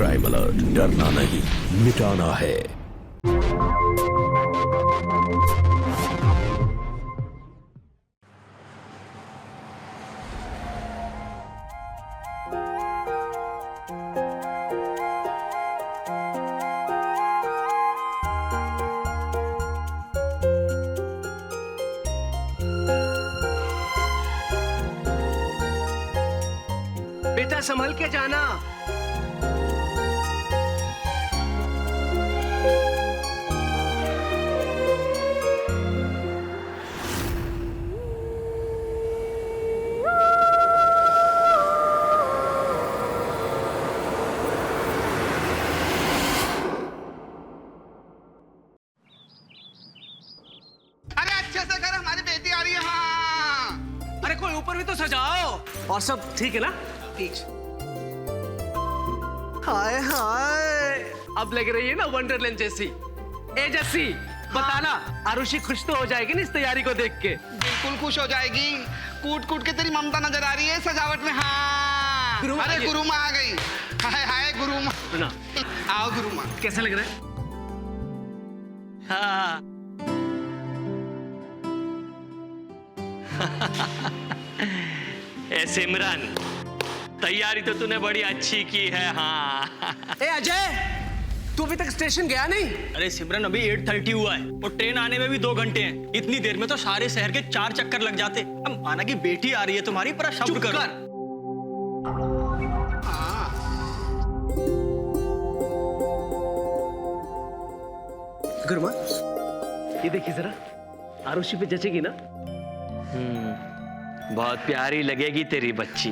Crime alert, डरना नहीं मिटाना है। बेटा संभल के जाना। अरे अच्छे से कर, हमारी बेटी आ रही है। हाँ अरे कोई ऊपर भी तो सजाओ। और सब ठीक है ना? ठीक। हाय हाय, अब लग रही है ना वंडरलैंड जैसी। ए जैसी बताना, आरुषि खुश तो हो जाएगी ना इस तैयारी को देख के? बिल्कुल खुश हो जाएगी। कूट कूट के तेरी ममता नजर आ रही है सजावट में। हाँ गुरु माँ अरे आ गई। गुरु माँ आ गई। हाय हाय गुरु माँ। ना आओ गुरु माँ। कैसा लग रहा है? हाँ ए सिमरन, तैयारी तो तूने बड़ी अच्छी की है। हाँ ए अजय, तू अभी तक स्टेशन गया नहीं? अरे सिमरन, अभी 8:30 हुआ है और ट्रेन आने में भी 2 घंटे हैं। इतनी देर में तो सारे शहर के 4 चक्कर लग जाते। अब माना कि बेटी आ रही है तुम्हारी, पर शब्द चुप करो। कर। गुरु माँ, ये देखिए जरा, आरुषि पे जचेगी ना? बहुत प्यारी लगेगी तेरी बच्ची।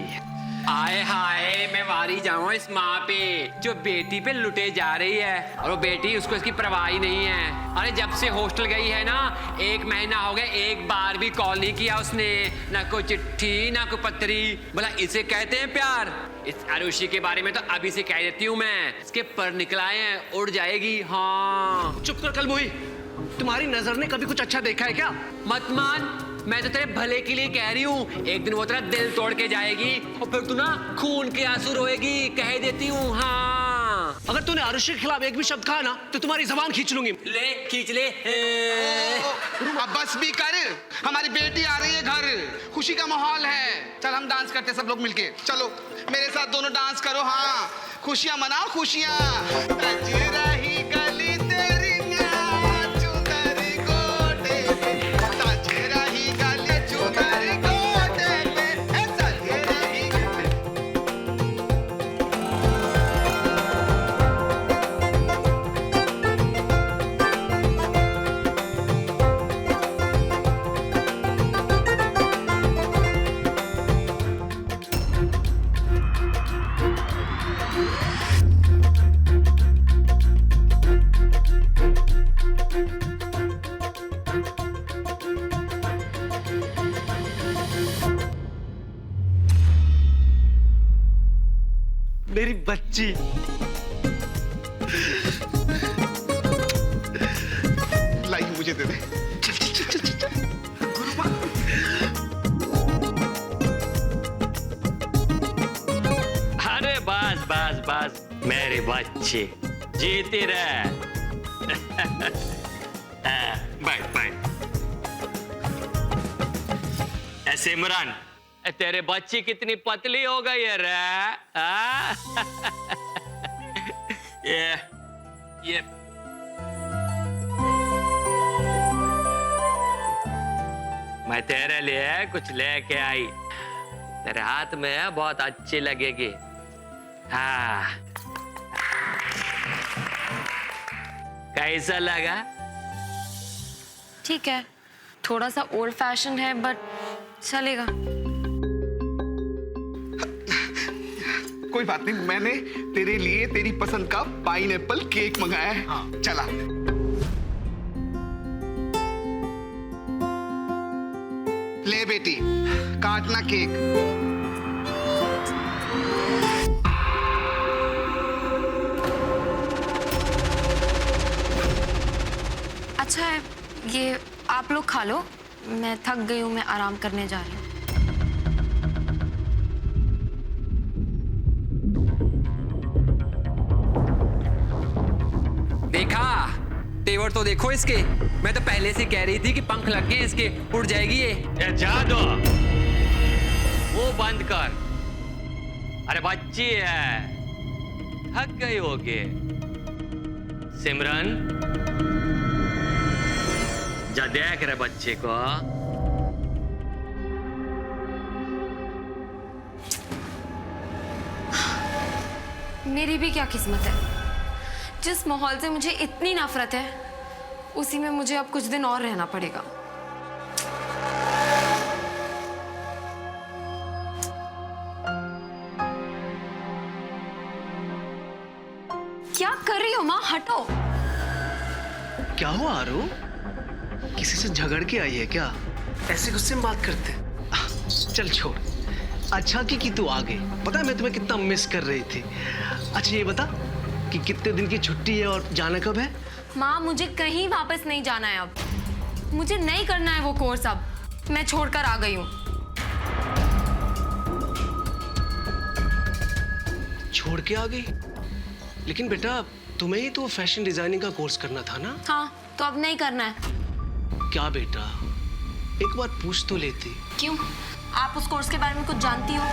आए हाय, मैं वारी जाऊं इस माँ पे जो बेटी पे लुटे जा रही है, और वो बेटी उसको इसकी परवाह ही नहीं है। अरे जब से हॉस्टल गई है ना, 1 महीना हो गया, एक बार भी कॉल नहीं किया उसने। ना कोई चिट्ठी ना कोई पत्री। बोला इसे कहते हैं प्यार। इस आरुषि के बारे में तो अभी से कह देती हूँ मैं, इसके पर निकलाए हैं, उड़ जाएगी। हाँ चुप कर कलमुही, तुम्हारी नजर ने कभी कुछ अच्छा देखा है क्या? मत मान, मैं तो तेरे भले के लिए कह रही हूँ। एक दिन वो तेरा दिल तोड़ के जाएगी और फिर तू ना खून के आंसू रोएगी, कह देती हूँ। हाँ अगर तूने आरुषि के खिलाफ एक भी शब्द कहा ना तो तुम्हारी जबान खींच लूंगी। ले खींच ले। अब बस भी कर, हमारी बेटी आ रही है घर। खुशी का माहौल है। चल हम डांस करते सब लोग मिलके। चलो मेरे साथ दोनों डांस करो। हाँ खुशियां मनाओ, खुशियां। सज रही गली तेरी नाच चुनरी गोटे पे, सज रही गली चुनरी गोटे पे, सज रही मेरी बच्ची। लाई मुझे दे दे। चल चल चल चल चल, चल। गुरु माँ। अरे बस बस बस मेरी बच्ची, जीती रहे। बैठ बैठ। ए सिमरन, तेरे बच्ची कितनी पतली हो गई है रे। हाँ? ये मैं तेरे लिए कुछ लेके आई, तेरे हाथ में है, बहुत अच्छी लगेगी। हाँ कैसा लगा? ठीक है, थोड़ा सा ओल्ड फैशन है बट चलेगा। कोई बात नहीं, मैंने तेरे लिए तेरी पसंद का पाइनएप्पल केक मंगाया है। हाँ। चला ले बेटी, काटना केक। अच्छा है, ये आप लोग खा लो, मैं थक गई हूँ, मैं आराम करने जा रही हूँ। तेवर तो देखो इसके। मैं तो पहले से कह रही थी कि पंख लग गए इसके, उड़ जाएगी ये। ए, जा दो, वो बंद कर। अरे बच्ची है, थक गई होगे। सिमरन, जा देख रहे बच्चे को। मेरी भी क्या किस्मत है, जिस माहौल से मुझे इतनी नफरत है उसी में मुझे अब कुछ दिन और रहना पड़ेगा। क्या कर रही हो माँ, हटो। क्या हुआ आरू? किसी से झगड़ के आई है क्या? ऐसे गुस्से में बात करते? चल छोड़, अच्छा कि तू आ गई। पता है मैं तुम्हें कितना मिस कर रही थी। अच्छा ये बता कि कितने दिन की छुट्टी है और जाना कब है? माँ मुझे कहीं वापस नहीं जाना है अब, मुझे नहीं करना है वो कोर्स अब, मैं छोड़कर आ गई हूँ। छोड़ के आ गई? लेकिन बेटा तुम्हें ही तो फैशन डिजाइनिंग का कोर्स करना था ना? हाँ, तो अब नहीं करना है। क्या बेटा, एक बार पूछ तो लेती। क्यों, आप उस कोर्स के बारे में कुछ जानती हो?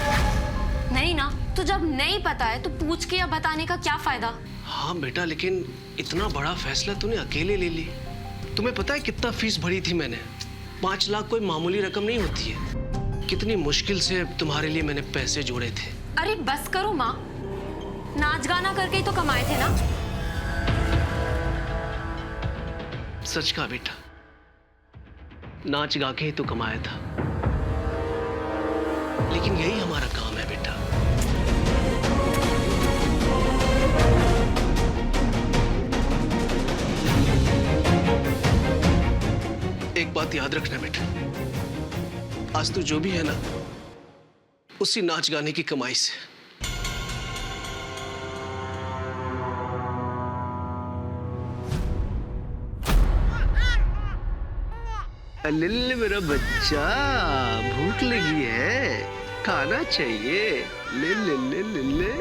नहीं ना, तो जब नहीं पता है तो पूछ के या बताने का क्या फायदा? हाँ बेटा, लेकिन इतना बड़ा फैसला तूने अकेले ले ली। तुम्हें पता है कितना फीस भरी थी मैंने? 5 लाख कोई मामूली रकम नहीं होती है। कितनी मुश्किल से तुम्हारे लिए मैंने पैसे जोड़े थे। अरे बस करो माँ, नाच गाना करके ही तो कमाए थे ना। सच कहा बेटा, नाच गा के ही तो कमाया था। लेकिन यही हमारा काम है बेटा। एक बात याद रखना बेटा, आज तू जो भी है ना, उसी नाच गाने की कमाई से। लिल्ले मेरा बच्चा, भूख लगी है, खाना चाहिए। ले ले ले ले ले।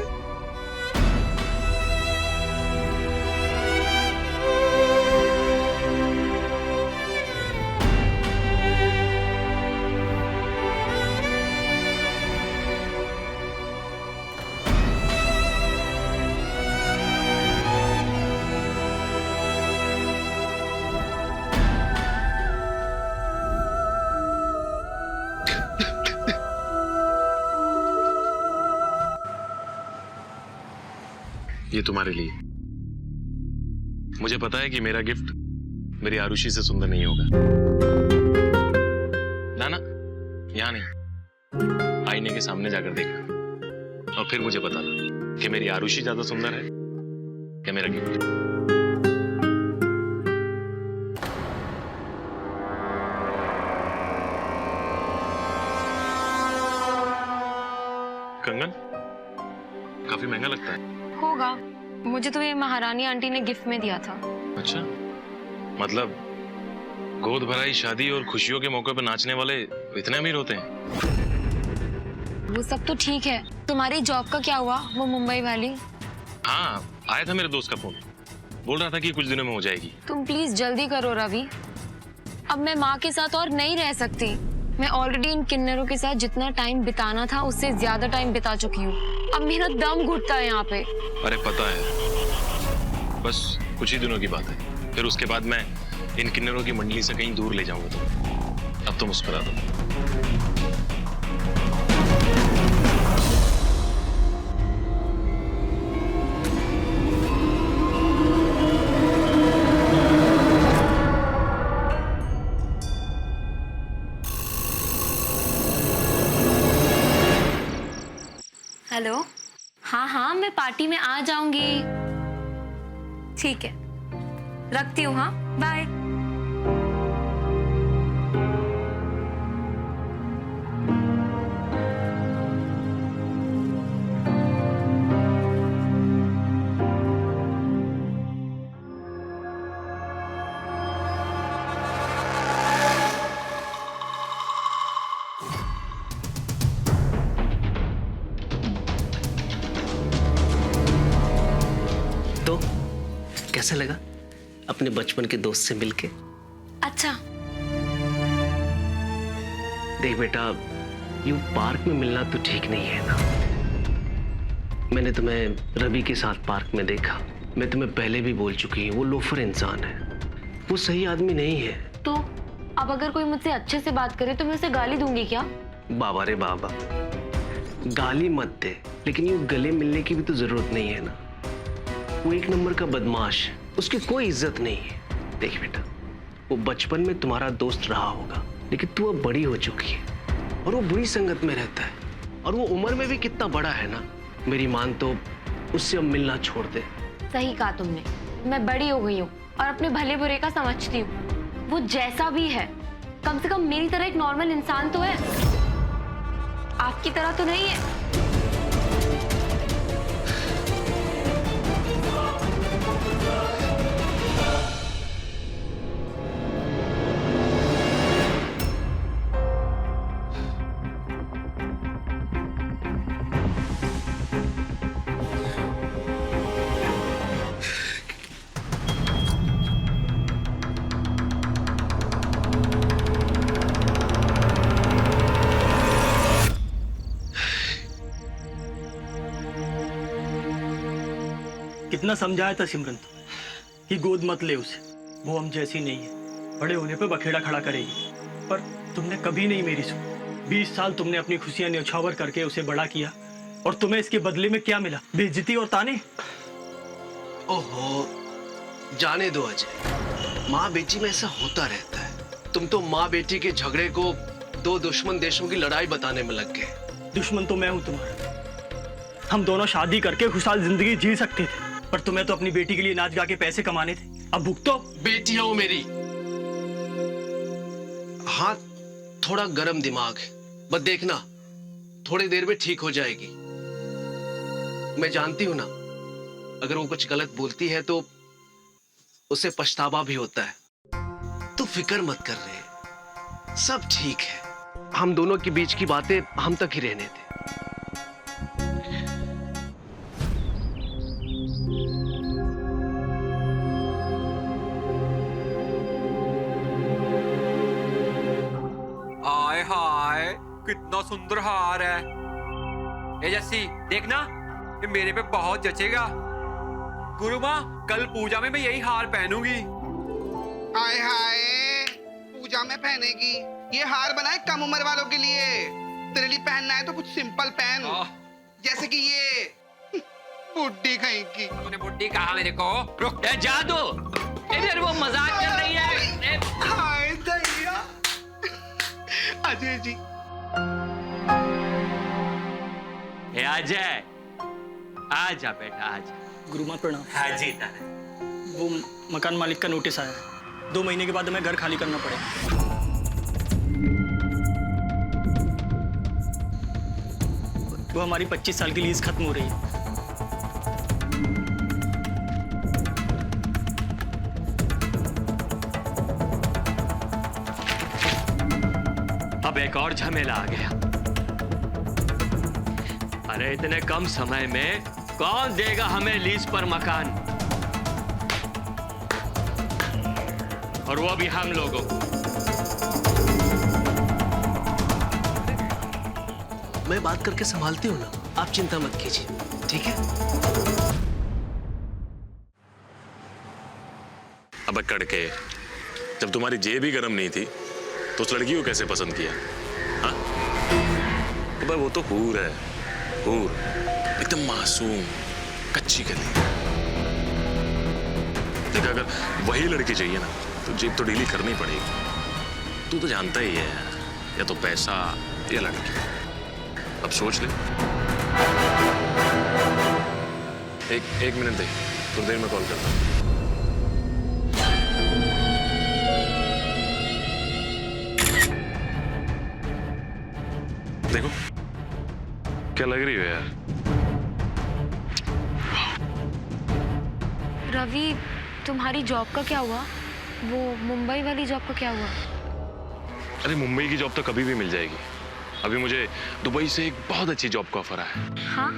ये तुम्हारे लिए। मुझे पता है कि मेरा गिफ्ट मेरी आरुषि से सुंदर नहीं होगा। ना यहाँ नहीं, आईने के सामने जाकर देखना और फिर मुझे बताना कि मेरी आरुषि ज्यादा सुंदर है या मेरा गिफ्ट। कंगन काफी महंगा लगता है। होगा, मुझे तो ये महारानी आंटी ने गिफ्ट में दिया था। अच्छा, मतलब गोद भराई शादी और खुशियों के मौके पर नाचने वाले इतने अमीर होते हैं? वो सब तो ठीक है, तुम्हारी जॉब का क्या हुआ, वो मुंबई वाली? हाँ, आया था मेरे दोस्त का फोन, बोल रहा था कि कुछ दिनों में हो जाएगी। तुम प्लीज जल्दी करो रवि, अब मैं माँ के साथ और नहीं रह सकती। मैं ऑलरेडी इन किन्नरों के साथ जितना टाइम बिताना था उससे ज्यादा टाइम बिता चुकी हूँ। अब मेरा दम घुटता है यहाँ पे। अरे पता है, बस कुछ ही दिनों की बात है, फिर उसके बाद मैं इन किन्नरों की मंडली से कहीं दूर ले जाऊंगा तुम्हें। अब तो मुस्कुरा दो। हेलो, हाँ हाँ मैं पार्टी में आ जाऊंगी। ठीक है, रखती हूँ। हाँ, बाय। तो कैसा लगा? अपने बचपन के दोस्त से मिलके। अच्छा, देख बेटा, यूं पार्क में मिलना तो ठीक नहीं है ना। मैंने तुम्हें रवि के साथ पार्क में देखा। मैं तुम्हें पहले भी बोल चुकी हूँ, वो लोफर इंसान है, वो सही आदमी नहीं है। तो अब अगर कोई मुझसे अच्छे से बात करे तो मैं उसे गाली दूंगी क्या? बाबा रे बाबा, गाली मत दे, लेकिन यूं गले मिलने की भी तो जरूरत नहीं है ना। वो एक नंबर का बदमाश है, उसकी कोई इज्जत नहीं है। देख बेटा, वो बचपन में तुम्हारा दोस्त रहा होगा, लेकिन तू अब बड़ी हो चुकी है और वो बुरी संगत में रहता है, और वो उम्र में भी कितना बड़ा है ना। मेरी मान तो उससे अब मिलना छोड़ दे। सही कहा तुमने, मैं बड़ी हो गई हूँ और अपने भले बुरे का समझती हूँ। वो जैसा भी है, कम से कम मेरी तरह एक नॉर्मल इंसान तो है, आपकी तरह तो नहीं है। कितना समझाया था सिमरन कि गोद मत ले उसे, वो हम जैसी नहीं है, बड़े होने पे बखेड़ा खड़ा करेगी। पर तुमने कभी नहीं मेरी सुनी। 20 साल तुमने अपनी खुशियां न्यौछावर करके उसे बड़ा किया, और तुम्हें इसके बदले में क्या मिला? बेइज्जती और ताने। ओहो, जाने दो अजय, माँ बेटी में ऐसा होता रहता है। तुम तो माँ बेटी के झगड़े को दो दुश्मन देशों की लड़ाई बताने में लग गए। दुश्मन तो मैं हूं तुम्हारा। हम दोनों शादी करके खुशहाल जिंदगी जी सकते थे, पर तुम्हें तो अपनी बेटी के लिए नाच गा के पैसे कमाने थे। अब भुगतो। बेटी हो मेरी। हाँ, थोड़ा गरम दिमाग है, बस देखना थोड़ी देर में ठीक हो जाएगी। मैं जानती हूं ना, अगर वो कुछ गलत बोलती है तो उसे पछतावा भी होता है। तू फिक्र मत कर रहे, सब ठीक है। हम दोनों के बीच की बातें हम तक ही रहने दे। आय हाय, कितना सुंदर हार है। ए जस्सी, देखना, ये मेरे पे बहुत जचेगा। गुरु माँ, कल पूजा में मैं यही हार पहनूंगी। हाय हाय, पूजा में पहनेगी? ये हार बनाए कम उम्र वालों के लिए। तेरे लिए पहनना है तो कुछ सिंपल पहन, जैसे कि ये बुड्ढी कहीं की। तूने बुड्ढी कहा मेरे को? रुक, जादू, इधर वो मजाक कर रही है। हाय दैया, अजय जी। अजय, आजा बेटा आजा। गुरुमा प्रणाम। हाँ जी। वो मकान मालिक का नोटिस आया है, 2 महीने के बाद हमें घर खाली करना पड़ेगा। वो हमारी 25 साल की लीज खत्म हो रही है। अब एक और झमेला आ गया। अरे इतने कम समय में कौन देगा हमें लीज पर मकान, और वो भी हम लोगों को। मैं बात करके संभालती हूँ ना, आप चिंता मत कीजिए, ठीक है? अब कड़के, जब तुम्हारी जेब ही गर्म नहीं थी तो उस लड़की को कैसे पसंद किया? हाँ? तो भाई वो तो हूर है, हूर, एकदम मासूम, कच्ची कली। देख, अगर वही लड़की चाहिए ना तो जेब तो डीली करनी पड़ेगी। तू तो जानता ही है, या तो पैसा या लड़की। अब सोच ले। एक मिनट दे, थोड़ी देर में कॉल करता हूँ। देखो क्या लग रही है यार। रवि, तुम्हारी जॉब का क्या हुआ? वो मुंबई वाली जॉब का क्या हुआ? अरे मुंबई की जॉब तो कभी भी मिल जाएगी। अभी मुझे दुबई से एक बहुत अच्छी जॉब का ऑफर आया है। हाँ?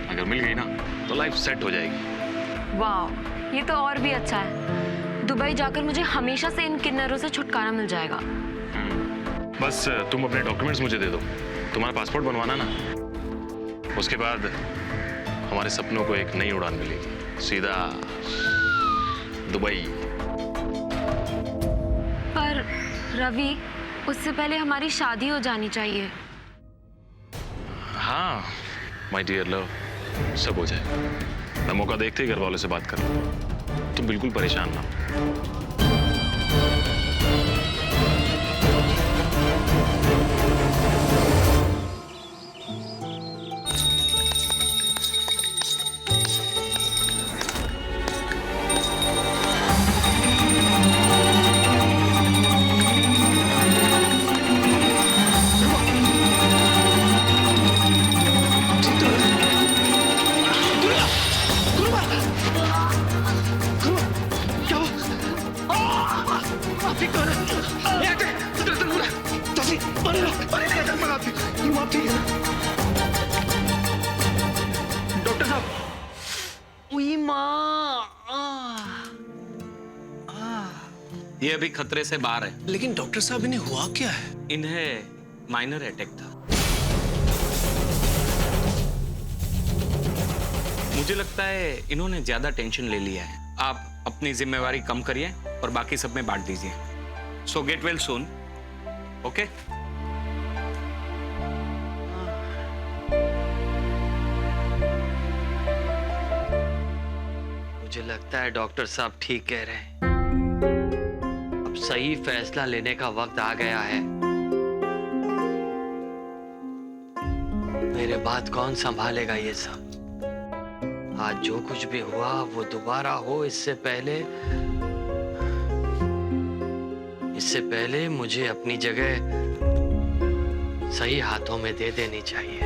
अगर मिल गई ना तो लाइफ सेट हो जाएगी। वाह, ये तो और भी अच्छा है। दुबई जाकर मुझे हमेशा से इन किन्नरों से छुटकारा मिल जाएगा। बस तुम अपने डॉक्यूमेंट्स मुझे दे दो, तुम्हारा पासपोर्ट बनवाना ना, उसके बाद हमारे सपनों को एक नई उड़ान मिलेगी, सीधा दुबई। पर रवि, उससे पहले हमारी शादी हो जानी चाहिए। हाँ माय डियर लव, सब हो जाए। मैं मौका देखते ही घर वालों से बात कर लूँ, तुम बिल्कुल परेशान ना हो। डॉक्टर साहब, ये अभी खतरे से बाहर है। लेकिन डॉक्टर साहब इन्हें हुआ क्या है? इन्हें माइनर अटैक था। मुझे लगता है इन्होंने ज्यादा टेंशन ले लिया है। आप अपनी जिम्मेवारी कम करिए और बाकी सब में बांट दीजिए। सो गेट वेल सून, ओके? मुझे लगता है डॉक्टर साहब ठीक कह रहे हैं। अब सही फैसला लेने का वक्त आ गया है। मेरे बाद कौन संभालेगा ये सब? आज जो कुछ भी हुआ वो दोबारा हो, इससे पहले मुझे अपनी जगह सही हाथों में दे देनी चाहिए।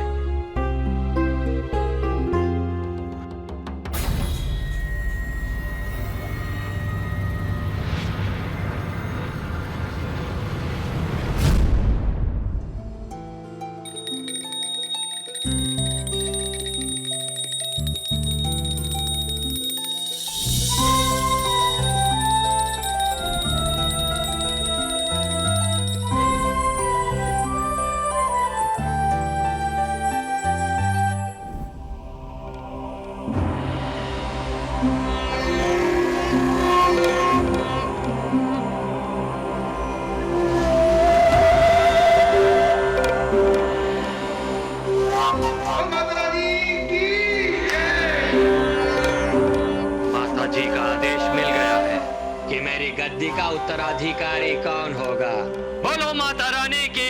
गद्दी का उत्तराधिकारी कौन होगा? बोलो माता रानी की।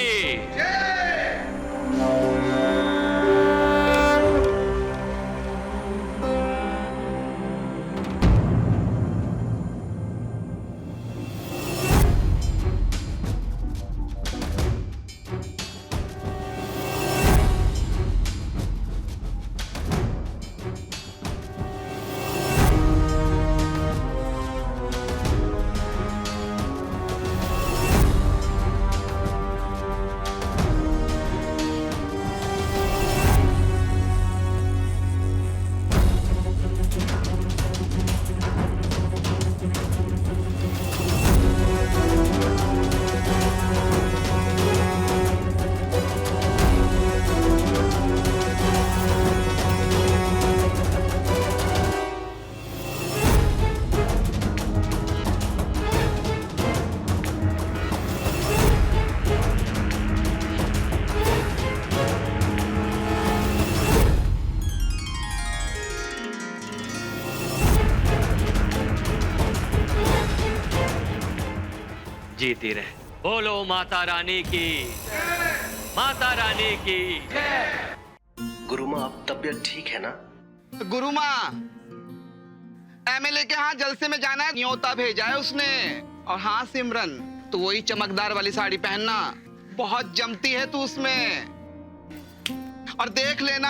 जीती रहे। बोलो माता रानी की। माता रानी की। गुरु माँ, अब तबीयत ठीक है ना? गुरु माँ, एमएलए के यहाँ जलसे में जाना है, न्योता भेजा है उसने। और हाँ सिमरन, तो वही चमकदार वाली साड़ी पहनना, बहुत जमती है तू उसमें। और देख लेना,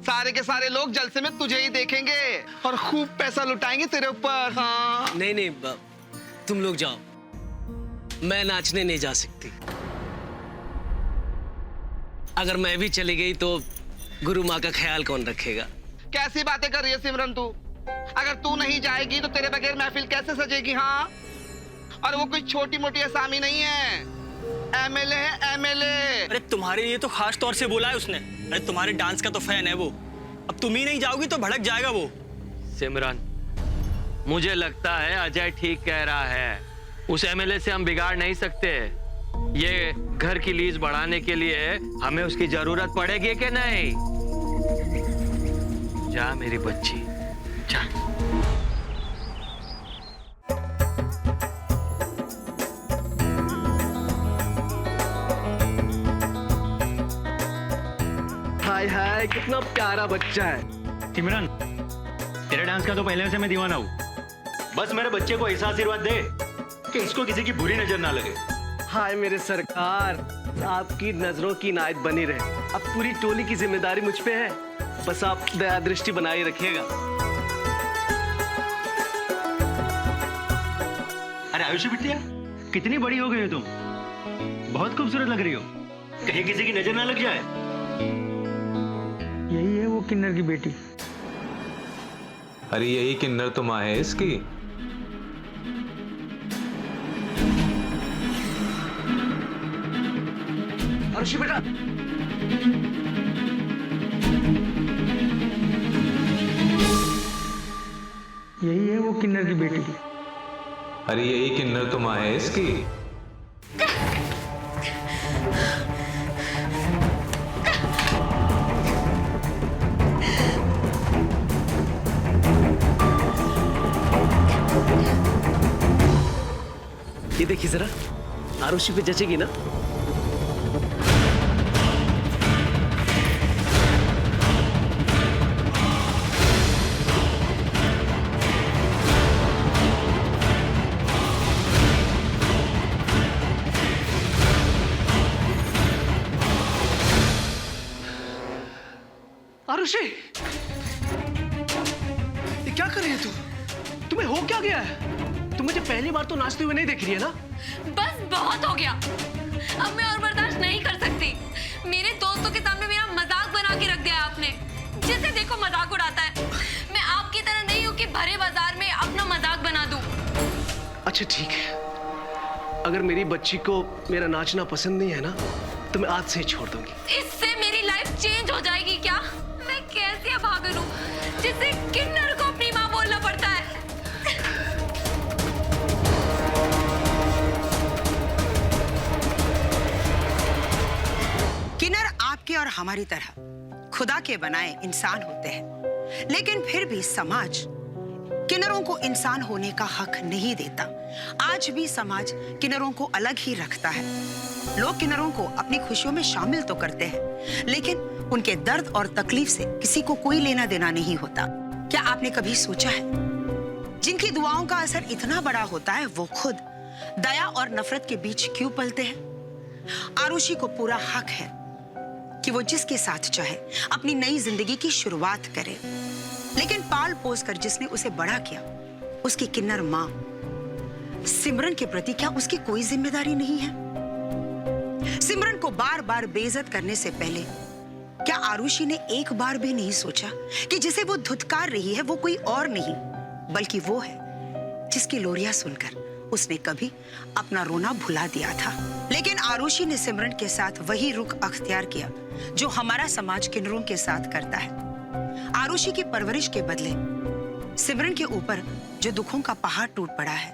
सारे के सारे लोग जलसे में तुझे ही देखेंगे और खूब पैसा लुटाएंगे तेरे ऊपर। हाँ। नहीं, तुम लोग जाओ, मैं नाचने नहीं जा सकती। अगर मैं भी चली गई तो गुरु माँ का ख्याल कौन रखेगा? कैसी बातें कर रही है सिमरन तू? अगर तू नहीं जाएगी तो तेरे बगैर महफिल कैसे सजेगी? हाँ, और वो कोई छोटी मोटी असामी नहीं है, एमएलए है, एमएलए। अरे तुम्हारे लिए तो खास तौर से बोला है उसने। अरे तुम्हारे डांस का तो फैन है वो। अब तुम ही नहीं जाओगी तो भड़क जाएगा वो। सिमरन, मुझे लगता है अजय ठीक कह रहा है। उस एमएलए से हम बिगाड़ नहीं सकते। ये घर की लीज बढ़ाने के लिए हमें उसकी जरूरत पड़ेगी कि नहीं? जा मेरी बच्ची, जा। हाय हाय, कितना प्यारा बच्चा है। सिमरन, तेरे डांस का तो पहले से मैं दीवाना हूँ। बस मेरे बच्चे को ऐसा आशीर्वाद दे कि इसको किसी की बुरी नजर ना लगे। हाय मेरे सरकार, आपकी नजरों की इनायत बनी रहे। अब पूरी टोली की जिम्मेदारी मुझ पे है, बस आप दया दृष्टि बनाए रखिएगा। अरे आयुषी बिटिया, कितनी बड़ी हो गई हो तुम। बहुत खूबसूरत लग रही हो, कहीं किसी की नजर ना लग जाए। यही है वो किन्नर की बेटी। अरे यही किन्नर तो माँ है इसकी। आरुषि बेटा, यही है वो किन्नर की बेटी। अरे यही किन्नर तो माँ है इसकी। ये देखिए जरा, आरुषि पे जचेगी ना? आरुषि, ये क्या कर रही है तू? तुम्हें हो क्या गया है? तुम मुझे पहली बार तो नाचते हुए नहीं देख रही है ना? बस बहुत हो गया, अब मैं और बर्दाश्त नहीं कर सकती। मेरे दोस्तों के सामने मेरा मजाक बना के रख दिया आपने। जिसे देखो मजाक उड़ाता है। मैं आपकी तरह नहीं हूँ कि भरे बाजार में अपना मजाक बना दूं। अच्छा ठीक है, अगर मेरी बच्ची को मेरा नाचना पसंद नहीं है ना, तो मैं आज से ही छोड़ दूंगी। इससे मेरी लाइफ चेंज हो जाएगी क्या? मैं कैसे अभागन हूँ जिसे किन्नर को अपनी माँ बोलना पड़ता है। किन्नर आपके और हमारी तरह खुदा के बनाए इंसान होते हैं, लेकिन फिर भी समाज किन्नरों को इंसान होने का हक नहीं देता। आज भी समाज किन्नरों को अलग ही रखता है। लोग किन्नरों को अपनी खुशियों में शामिल तो करते हैं, लेकिन उनके दर्द और तकलीफ से किसी को कोई लेना देना नहीं होता। क्या आपने कभी सोचा है, जिनकी दुआओं का असर इतना बड़ा होता है, वो खुद दया और नफरत के बीच क्यों पलते हैं? आरुषि को पूरा हक है कि वो जिसके साथ चाहे अपनी नई जिंदगी की शुरुआत करे, लेकिन पाल पोस कर जिसने उसे बड़ा किया, उसकी किन्नर माँ सिमरन के प्रति क्या उसकी कोई जिम्मेदारी नहीं है? सिमरन को बार बार बेइज्जत करने से पहले क्या आरुषि ने एक बार भी नहीं सोचा कि जिसे वो धुतकार रही है वो कोई और नहीं बल्कि वो है जिसकी लोरियां सुनकर उसने कभी अपना रोना भुला दिया था। लेकिन आरुषि ने सिमरन के साथ वही रुख अख्तियार किया जो हमारा समाज किन्नरों के साथ करता है। आरुषि की परवरिश के बदले सिमरन के ऊपर जो दुखों का पहाड़ टूट पड़ा है,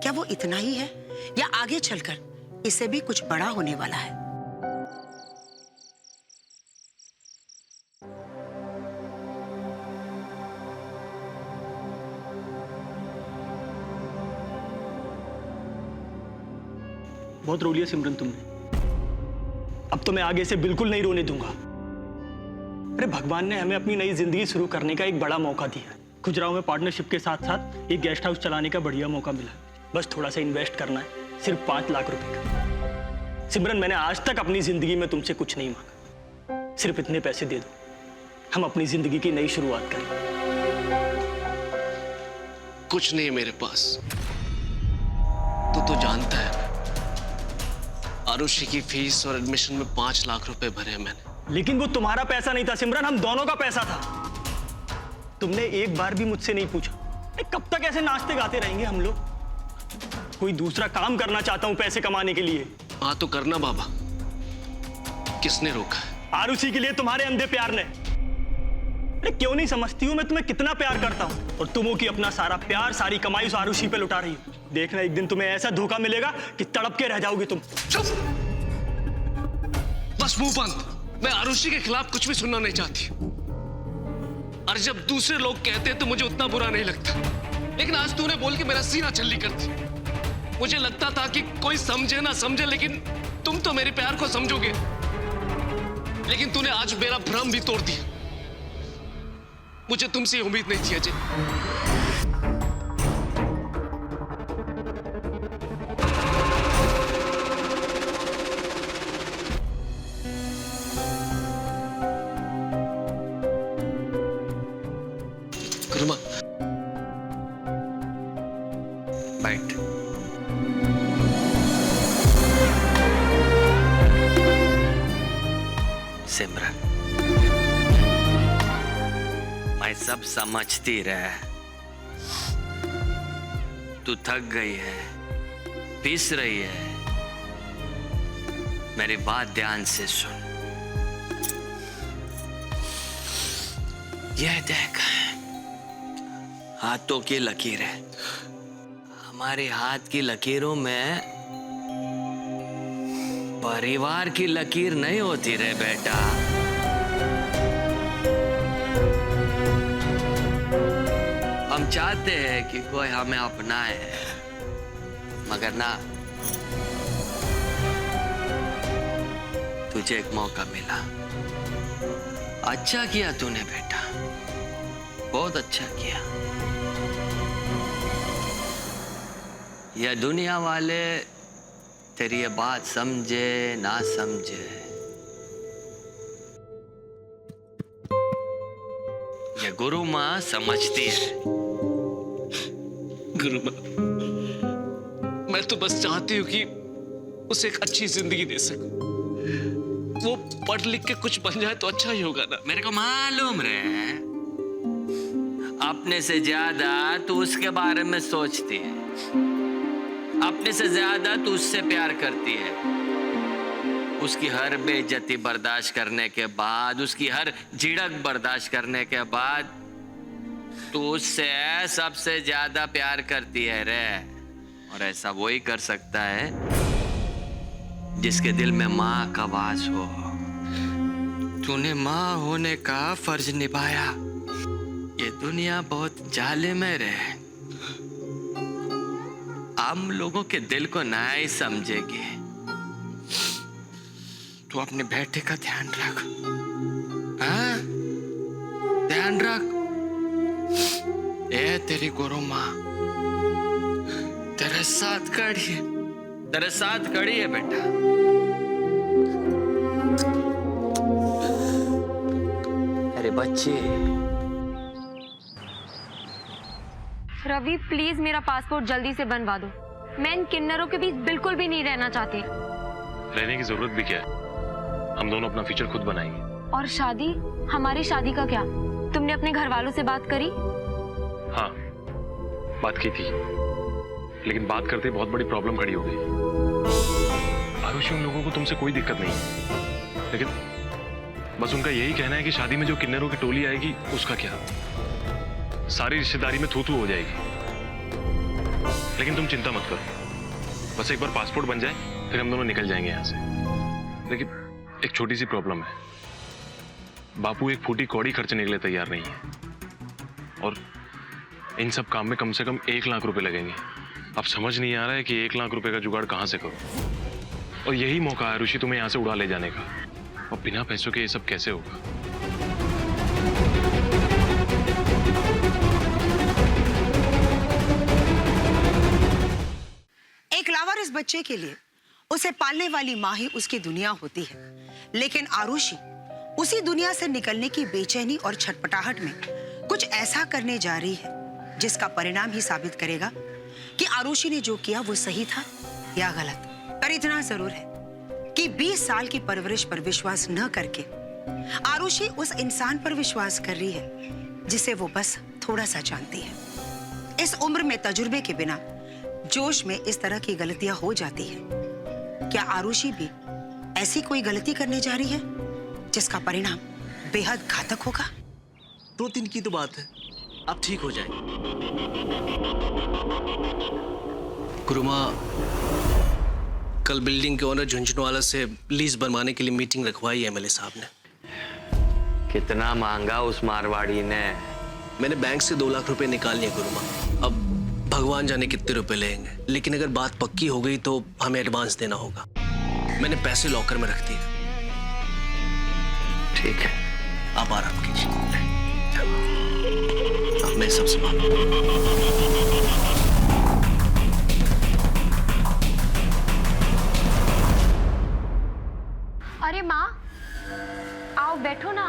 क्या वो इतना ही है या आगे चलकर इससे भी कुछ बड़ा होने वाला है? बहुत रो लिया सिमरन तुमने, अब तो मैं आगे से बिल्कुल नहीं रोने दूंगा। अरे भगवान ने हमें अपनी नई जिंदगी शुरू करने का एक बड़ा मौका दिया। खुजराहो में पार्टनरशिप के साथ साथ एक गेस्ट हाउस चलाने का बढ़िया मौका मिला। बस थोड़ा सा इन्वेस्ट करना है, सिर्फ 5 लाख रुपए का। सिमरन, मैंने आज तक अपनी जिंदगी में तुमसे कुछ नहीं मांगा, सिर्फ इतने पैसे दे दो, हम अपनी जिंदगी की नई शुरुआत करें। कुछ नहीं है मेरे पास, तू तो जानता है आरुषि की फीस और एडमिशन में 5 लाख रुपए भरे हैं मैंने। लेकिन वो तुम्हारा पैसा नहीं था सिमरन, हम दोनों का पैसा था। तुमने एक बार भी मुझसे नहीं पूछा कब तक ऐसे नाचते गाते रहेंगे हम लोग? कोई दूसरा काम करना चाहता हूं पैसे कमाने के लिए। हाँ तो करना बाबा, किसने रोका? आरुषि के लिए तुम्हारे अंधे प्यार ने। अरे क्यों नहीं समझती हूँ मैं तुम्हें कितना प्यार करता हूँ, और तुम हो कि अपना सारा प्यार सारी कमाई उस आरुषि पे लुटा रही हो। देखना एक दिन तुम्हें ऐसा धोखा मिलेगा कि तड़प के रह जाओगी तुम। चुप, बस मुंह बंद। मैं आरुषि के खिलाफ कुछ भी सुनना नहीं चाहती, और जब दूसरे लोग कहते हैं तो मुझे उतना बुरा नहीं लगता, लेकिन आज तूने बोल के मेरा सीना छल्ली कर दी। मुझे लगता था कि कोई समझे ना समझे, लेकिन तुम तो मेरे प्यार को समझोगे, लेकिन तूने आज मेरा भ्रम भी तोड़ दिया। मुझे तुमसे उम्मीद नहीं थी अजय। गुरुमा, बैठ। सिमरन, मैं सब समझती रह। तू थक गई है, पिस रही है। मेरी बात ध्यान से सुन। यह देख, हाथों की लकीर है। हमारे हाथ की लकीरों में परिवार की लकीर नहीं होती रे बेटा। हम चाहते हैं कि कोई हमें अपनाए, मगर ना, तुझे एक मौका मिला। अच्छा किया तूने बेटा, बहुत अच्छा किया। यह दुनिया वाले तेरी ये बात समझे ना समझे, ये गुरु माँ समझती है। गुरु माँ, मैं तो बस चाहती हूँ कि उसे एक अच्छी जिंदगी दे सकूं। वो पढ़ लिख के कुछ बन जाए तो अच्छा ही होगा ना। मेरे को मालूम रहे, अपने से ज्यादा तू उसके बारे में सोचती है, अपने से ज्यादा तू उससे प्यार करती है। उसकी हर बेइज्जती बर्दाश्त करने के बाद, उसकी हर झिड़क बर्दाश्त करने के बाद, तू उससे सबसे ज्यादा प्यार करती है रे। और ऐसा वही कर सकता है जिसके दिल में माँ का वास हो। तूने माँ होने का फर्ज निभाया। ये दुनिया बहुत जालिम है रे, हम लोगों के दिल को ना ही समझेगी। तू अपने बेटे का ध्यान रख, हाँ? ध्यान रख। ये तेरी गुरु माँ तेरे साथ खड़ी है, तेरे साथ खड़ी है बेटा। अरे बच्चे। रवि प्लीज मेरा पासपोर्ट जल्दी से बनवा दो। मैं इन किन्नरों के बीच बिल्कुल भी नहीं रहना चाहती। रहने की जरूरत भी क्या है? हम दोनों अपना फ्यूचर खुद बनाएंगे। और शादी, हमारी शादी का क्या? तुमने अपने घर वालों से बात करी? हाँ, बात की थी, लेकिन बात करते बहुत बड़ी प्रॉब्लम खड़ी हो गई। आरुषि, उन लोगों को तुमसे कोई दिक्कत नहीं है, लेकिन बस उनका यही कहना है कि शादी में जो किन्नरों की टोली आएगी उसका क्या, सारी रिश्तेदारी में थू-थू हो जाएगी। लेकिन तुम चिंता मत करो, बस एक बार पासपोर्ट बन जाए फिर हम दोनों निकल जाएंगे यहाँ से। लेकिन एक छोटी सी प्रॉब्लम है, बापू एक फूटी कौड़ी खर्चने के लिए तैयार नहीं है, और इन सब काम में कम से कम 1 लाख रुपए लगेंगे। अब समझ नहीं आ रहा है कि 1 लाख रुपए का जुगाड़ कहाँ से करूं, और यही मौका है आरुषि तुम्हें यहाँ से उड़ा ले जाने का, और बिना पैसों के ये सब कैसे होगा? एक लावारिस बच्चे के लिए उसे पालने वाली माँ ही उसकी दुनिया होती है, लेकिन आरुषि उसी दुनिया से निकलने की बेचैनी और छटपटाहट में कुछ ऐसा करने जा रही है जिसका परिणाम ही साबित करेगा कि आरुषि ने जो किया वो सही था या गलत। पर इतना जरूर है कि 20 साल की परवरिश पर विश्वास न करके आरुषि उस इंसान पर विश्वास कर रही है जिसे वो बस थोड़ा सा जानती है। इस उम्र में तजुर्बे के बिना जोश में इस तरह की गलतियां हो जाती है। क्या आरुषि भी ऐसी कोई गलती करने जा रही है जिसका परिणाम बेहद घातक होगा? 2-3 की तो बात है, आप ठीक हो जाएंगे। गुरुमा, कल बिल्डिंग के ओनर झुंझुनवाला से लीज बनवाने के लिए मीटिंग रखवाई है एमएलए साहब ने। कितना मांगा उस मारवाड़ी ने? मैंने बैंक से 2 लाख रुपए निकाल लिए गुरुमा। अब भगवान जाने कितने रुपए लेंगे, लेकिन अगर बात पक्की हो गई तो हमें एडवांस देना होगा। मैंने पैसे लॉकर में रख दिए। ठीक है, आप आराम कीजिए। अब मैं सब संभालूं। अरे माँ, आओ बैठो ना।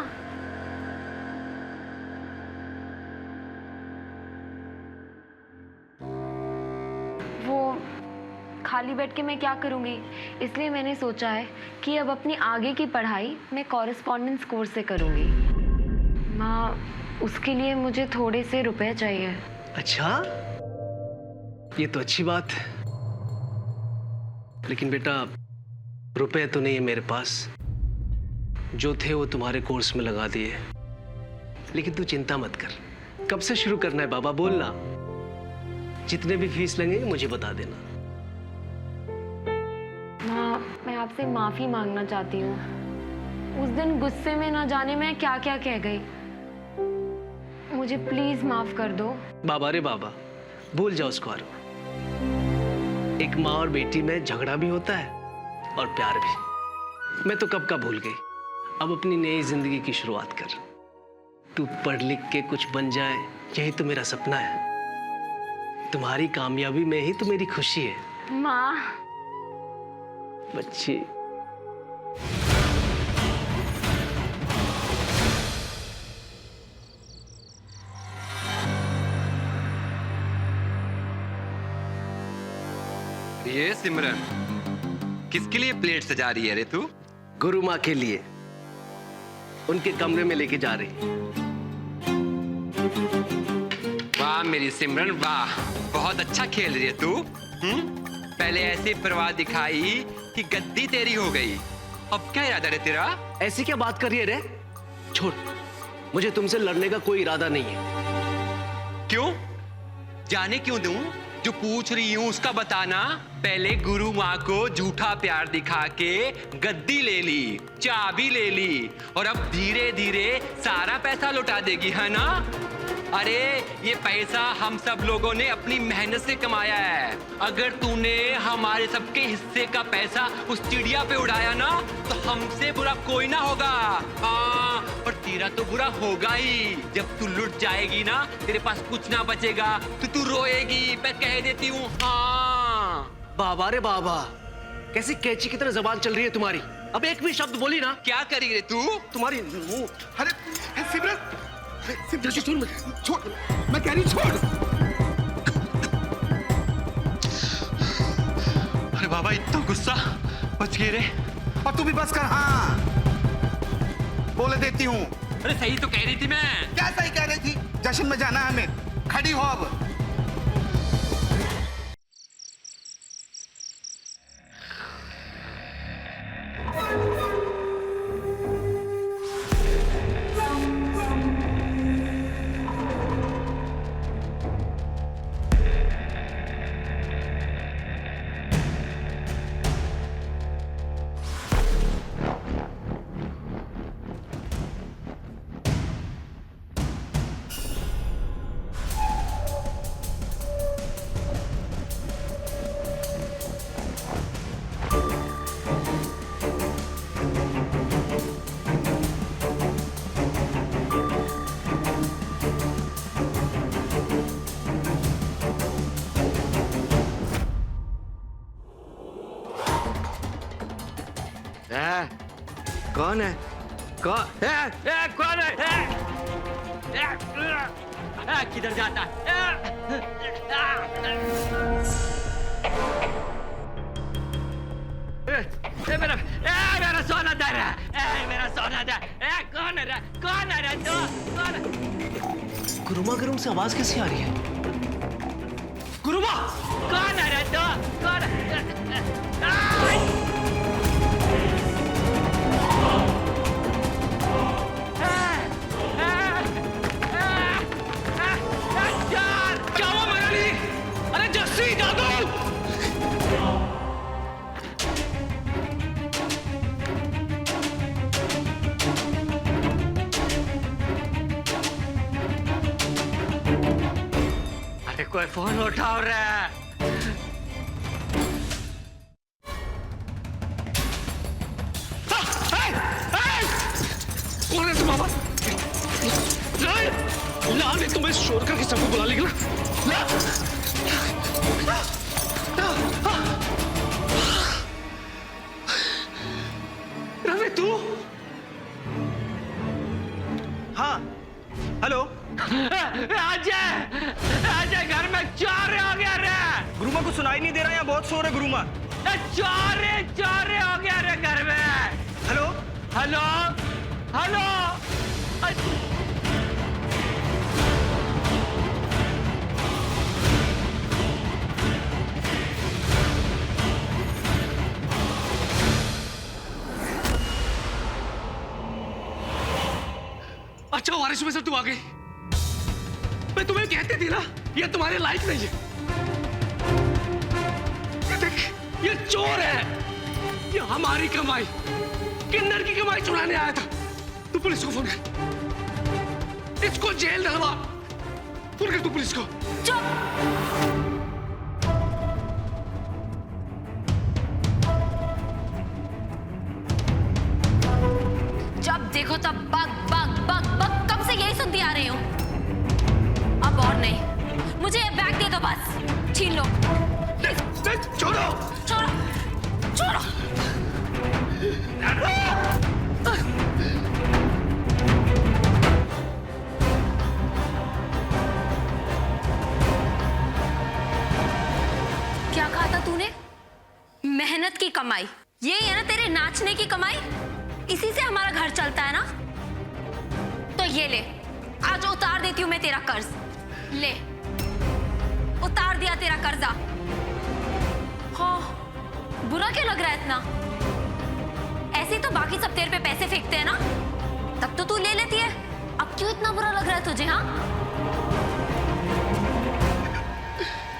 वो खाली बैठ के मैं क्या करूँगी, इसलिए मैंने सोचा है कि अब अपनी आगे की पढ़ाई मैं कॉरेस्पॉन्डेंस कोर्स से करूँगी। माँ, उसके लिए मुझे थोड़े से रुपए चाहिए। अच्छा, ये तो अच्छी बात है, लेकिन बेटा रुपए तो नहीं है मेरे पास। जो थे वो तुम्हारे कोर्स में लगा दिए। लेकिन तू चिंता मत कर। कब से शुरू करना है बाबा, बोलना। जितने भी फीस लगेंगे मुझे बता देना। माँ, मैं आपसे माफी मांगना चाहती हूँ। उस दिन गुस्से में ना जाने मैं क्या क्या कह गई। मुझे प्लीज माफ कर दो। बाबा रे बाबा, भूल जाओ उसको आरो। एक माँ और बेटी में झगड़ा भी होता है और प्यार भी। मैं तो कब का भूल गई। अब अपनी नई जिंदगी की शुरुआत कर। तू पढ़ लिख के कुछ बन जाए, यही तो मेरा सपना है। तुम्हारी कामयाबी में ही तो मेरी खुशी है। माँ, बच्ची। ये सिमरन, किसके लिए प्लेट सजा रही है रे तू? गुरु माँ के लिए, उनके कमरे में लेके जा रही। वाह मेरी सिमरन वाह, बहुत अच्छा खेल रही है तू। पहले ऐसी परवाह दिखाई कि गद्दी तेरी हो गई, अब क्या इरादा रे तेरा? ऐसी क्या बात कर रही है रे? छोड़, मुझे तुमसे लड़ने का कोई इरादा नहीं है। क्यों? जाने क्यों दूं? जो पूछ रही हूं उसका बताना। पहले गुरु माँ को झूठा प्यार दिखा के गद्दी ले ली, चाबी ले ली, और अब धीरे धीरे सारा पैसा लौटा देगी, है ना? अरे ये पैसा हम सब लोगों ने अपनी मेहनत से कमाया है। अगर तूने हमारे सबके हिस्से का पैसा उस चिड़िया पे उड़ाया ना, तो हमसे बुरा कोई ना होगा। हाँ, पर तेरा तो बुरा होगा ही। जब तू लुट जाएगी ना, तेरे पास कुछ ना बचेगा, तो तू रोएगी, मैं कह देती हूँ। हाँ बाबा रे बाबा, कैसी कैची की तरह जबान चल रही है तुम्हारी। अब एक भी शब्द बोली ना, क्या करी रे तू? तुम्हारी मुंह। अरे सिमरन, छोड़, मैं कह रही छोड़। अरे बाबा, इतना गुस्सा, बच गए रे। और तू भी बस कर। हाँ, बोले देती हूँ। अरे सही तो कह रही थी मैं। क्या सही कह रही थी? जश्न में जाना है हमें, खड़ी हो अब। कौन है? कौन है? किधर जाता मेरा सोना दर, मेरा सोना दर। कौन है रे? कौन है रे तू? कौन है? गुरुमा गरुम से आवाज कैसी आ रही है? गुरुमा! कौन है रे तू? कौन है? क्या हुआ मैरानी? अरे जस्सी जादू! अरे कोई फोन उठाओ रे। कौन है तुम बाबा? ला ने तुम्हें शोर करके सबको बुला लेगा ला। रवि तू? हाँ हेलो अजय घर में चोर हो गया रे। गुरुमा को सुनाई नहीं दे रहा, यहाँ बहुत शोर है गुरुमा। चोर हो गया रे घर में। Hello hello hello. अच्छा बारिश में से तू आ गई। मैं तुम्हें कहती थी ना ये तुम्हारे लायक नहीं है। ये देख ये चोर है, ये हमारी कमाई किन्नर की कमाई चुराने आया था। तू पुलिस को फोन कर, इसको जेल डलवा। फोन कर तू पुलिस को। जब देखो तब बग बग बग बग, कब से यही सुनती आ रही हूँ। अब और नहीं, मुझे ये बैग दे दो बस। छीन लो। छोड़ो छोड़ो छोड़ो। क्या कहा था तूने? मेहनत की कमाई, यही है ना तेरे नाचने की कमाई? इसी से हमारा घर चलता है ना? तो ये ले, आज उतार देती हूँ मैं तेरा कर्ज। ले, उतार दिया तेरा कर्जा। हाँ, बुरा क्यों लग रहा है इतना? ऐसे तो बाकी सब तेरे पे पैसे फेंकते हैं ना, तब तो तू ले लेती है। अब क्यों इतना बुरा लग रहा है तुझे? हाँ,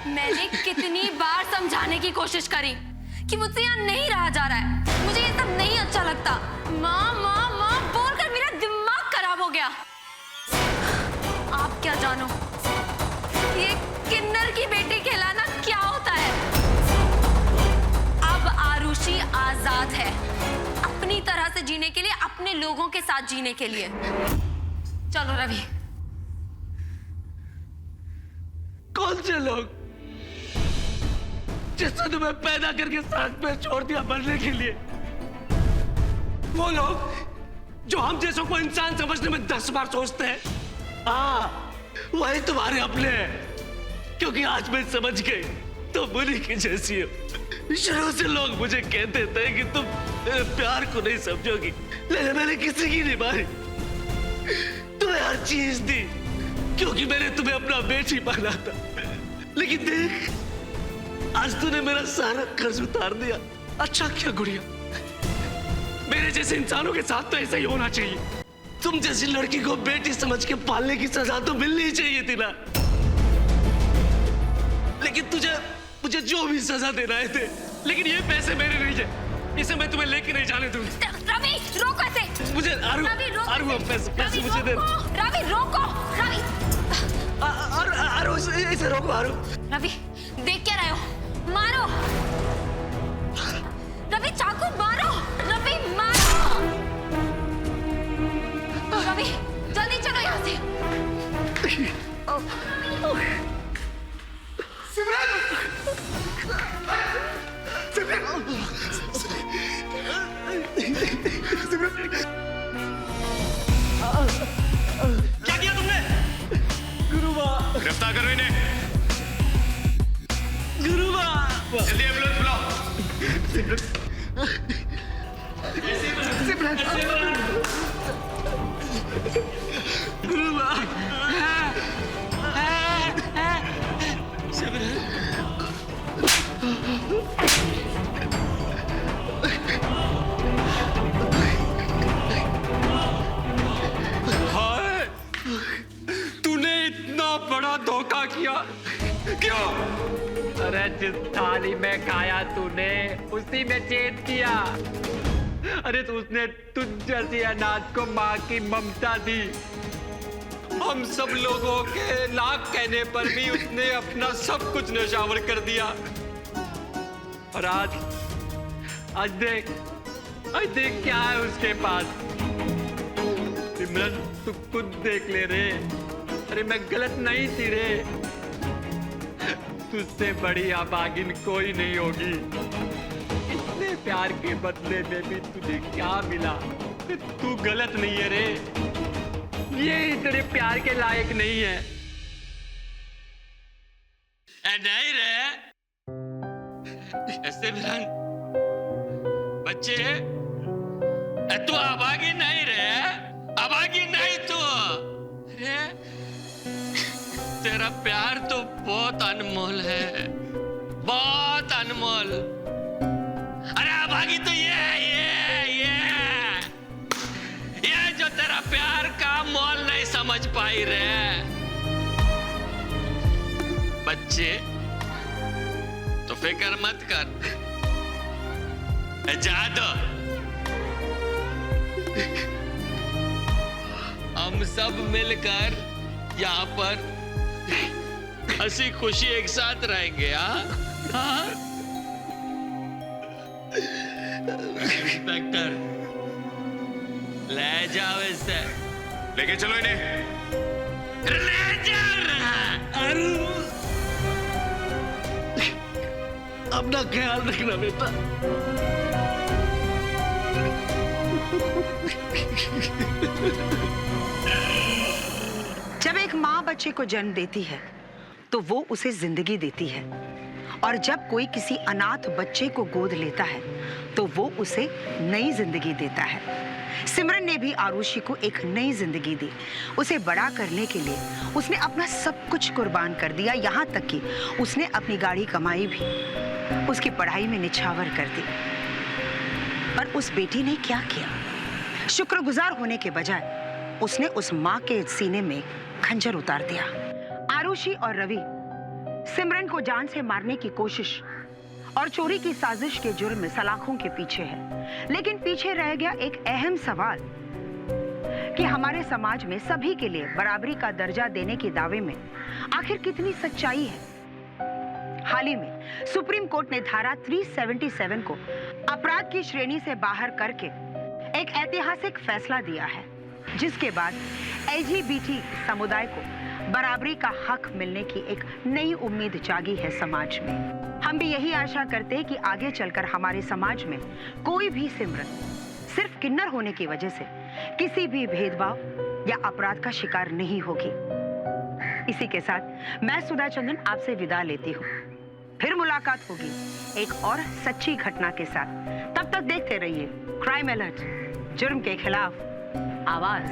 मैंने कितनी बार समझाने की कोशिश करी कि मुझसे यहाँ नहीं रहा जा रहा है, मुझे ये सब नहीं अच्छा लगता। माँ माँ माँ बोलकर मेरा दिमाग खराब हो गया। आप क्या जानो ये किन्नर की बेटी कहलाना क्या होता है। अब आरुषि आजाद है, अपनी तरह से जीने के लिए, अपने लोगों के साथ जीने के लिए। चलो रवि। कौन से लोग जिसने तुम्हें पैदा करके सड़क पे छोड़ दिया मरने के लिए? वो लोग जो हम जैसों को इंसान समझने में 10 बार सोचते हैं। हाँ, वही तुम्हारे अपने हैं। क्योंकि आज मैं समझ गई तुम उन्हीं की जैसी हो। शुरू से लोग मुझे कहते थे कि तुम मेरे प्यार को नहीं समझोगी, लेकिन मैंने किसी की नहीं मारी। तुम्हें हर चीज दी क्योंकि मैंने तुम्हें अपना बेटी माना था। लेकिन देख, आज तूने मेरा सारा कर्ज उतार दिया। अच्छा क्या गुड़िया, मेरे जैसे इंसानों के साथ तो ऐसा ही होना चाहिए। तुम जैसी लड़की को बेटी समझ के पालने की सजा तो मिलनी चाहिए थी ना। लेकिन मुझे जो भी सजा दे रहे थे, लेकिन ये पैसे मेरे नहीं है, इसे मैं तुम्हें लेके नहीं जाने दूंगा। रवि रोको इसे। मुझे आरू पैसे मुझे दे। रवि रोको। रवि आरू इसे रोको। आरू रवि देख क्या रहे हो? मारो रवि, चाकू मारो। रवि मारो। रवि जल्दी चलो यहाँ से। क्या किया तुमने? गुरुमा गिरफ्तार करो इन्हें। गुरुमा जल्दी एम्बुलेंस बुलाओ। हाय, तूने इतना बड़ा धोखा किया क्यों? अरे जिस थाली में खाया तूने उसी में चेत किया। अरे तो उसने तुझ जैसी अनाथ को माँ की ममता दी। हम सब लोगों के लाख कहने पर भी उसने अपना सब कुछ नौछावर कर दिया। और आज देख क्या है उसके पास। सिमरन तू खुद देख ले रे। अरे मैं गलत नहीं थी रे। तुझसे बड़ी अभागिन कोई नहीं होगी। इतने प्यार के बदले में भी तुझे क्या मिला? तू गलत नहीं है रे। ये तेरे प्यार के लायक नहीं है। नहीं रे। सिमरन बच्चे तू अभागी नहीं रे। अभागी नहीं तू। अरे तेरा प्यार तो बहुत अनमोल है, बहुत अनमोल। अरे अभागी तो ये जो तेरा प्यार का मोल नहीं समझ पाई रे। बच्चे तो फिक्र मत कर, जा दो। हम सब मिलकर यहाँ पर हंसी खुशी एक साथ रहेंगे। हाँ इंस्पेक्टर ले जाओ इसे। लेके चलो इन्हें। ले जाओ। अपना ख्याल रखना बेटा। जब एक माँ बच्चे को जन्म देती है तो वो उसे जिंदगी देती है, और जब कोई किसी अनाथ बच्चे को गोद लेता है तो वो उसे नई जिंदगी देता है। सिमरन ने भी आरुषि को एक नई जिंदगी दी। उसे बड़ा करने के लिए उसने अपना सब कुछ कुर्बान कर दिया, यहाँ तक कि उसने अपनी गाड़ी कमाई भी उसकी पढ़ाई में निछावर कर दी। पर उस बेटी ने क्या किया? शुक्रगुजार होने के बजाय उसने उस माँ के सीने में खंजर उतार दिया। आरुषि और रवि सिमरन को जान से मारने की कोशिश और चोरी की साजिश के जुर्म में सलाखों के पीछे है। लेकिन पीछे रह गया एक अहम सवाल कि हमारे समाज में सभी के लिए बराबरी का दर्जा देने के दावे में आखिर कितनी सच्चाई है। हाल ही में सुप्रीम कोर्ट ने धारा 377 को अपराध की श्रेणी से बाहर करके एक ऐतिहासिक फैसला दिया है, जिसके बाद LGBT समुदाय को बराबरी का हक मिलने की एक नई उम्मीद जागी है समाज में। हम भी यही आशा करते हैं कि आगे चलकर हमारे समाज में कोई भी सिमरन सिर्फ किन्नर होने की वजह से किसी भी भेदभाव या अपराध का शिकार नहीं होगी। इसी के साथ मैं सुधा चंदन आपसे विदा लेती हूँ। फिर मुलाकात होगी एक और सच्ची घटना के साथ। तब तक देखते रहिए क्राइम अलर्ट, जुर्म के खिलाफ आवाज।